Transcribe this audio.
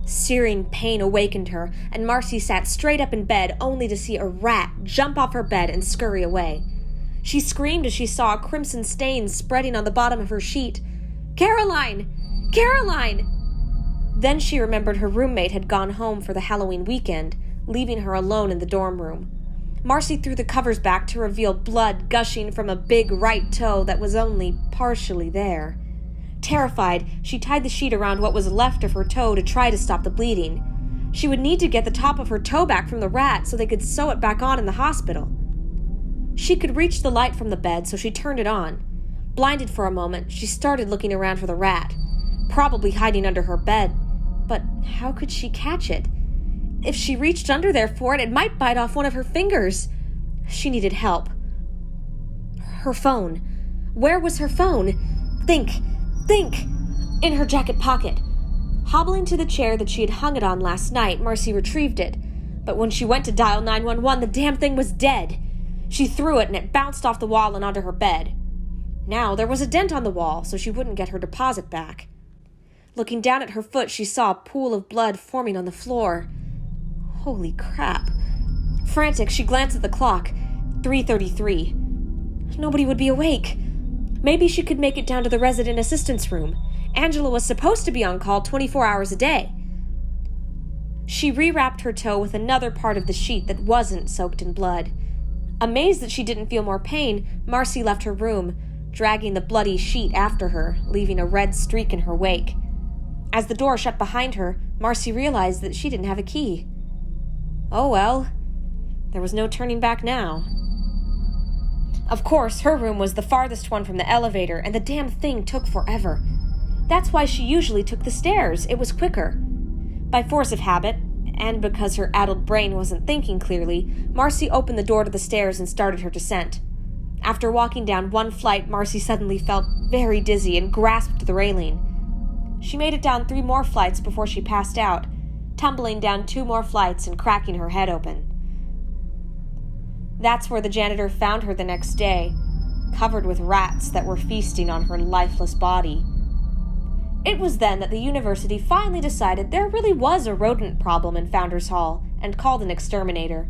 Searing pain awakened her, and Marcy sat straight up in bed only to see a rat jump off her bed and scurry away. She screamed as she saw a crimson stain spreading on the bottom of her sheet. "Caroline! Caroline!" Then she remembered her roommate had gone home for the Halloween weekend, leaving her alone in the dorm room. Marcy threw the covers back to reveal blood gushing from a big right toe that was only partially there. Terrified, she tied the sheet around what was left of her toe to try to stop the bleeding. She would need to get the top of her toe back from the rat so they could sew it back on in the hospital. She could reach the light from the bed, so she turned it on. Blinded for a moment, she started looking around for the rat, probably hiding under her bed. But how could she catch it? If she reached under there for it, it might bite off one of her fingers. She needed help. Her phone. Where was her phone? Think! In her jacket pocket. Hobbling to the chair that she had hung it on last night, Marcy retrieved it. But when she went to dial 911, the damn thing was dead. She threw it and it bounced off the wall and onto her bed. Now there was a dent on the wall, so she wouldn't get her deposit back. Looking down at her foot, she saw a pool of blood forming on the floor. Holy crap. Frantic, she glanced at the clock. 3:33. Nobody would be awake. Maybe she could make it down to the resident assistance room. Angela was supposed to be on call 24 hours a day. She rewrapped her toe with another part of the sheet that wasn't soaked in blood. Amazed that she didn't feel more pain, Marcy left her room, dragging the bloody sheet after her, leaving a red streak in her wake. As the door shut behind her, Marcy realized that she didn't have a key. Oh well, there was no turning back now. Of course, her room was the farthest one from the elevator, and the damn thing took forever. That's why she usually took the stairs. It was quicker. By force of habit, and because her addled brain wasn't thinking clearly, Marcy opened the door to the stairs and started her descent. After walking down one flight, Marcy suddenly felt very dizzy and grasped the railing. She made it down 3 more flights before she passed out, tumbling down 2 more flights and cracking her head open. That's where the janitor found her the next day, covered with rats that were feasting on her lifeless body. It was then that the university finally decided there really was a rodent problem in Founders Hall and called an exterminator.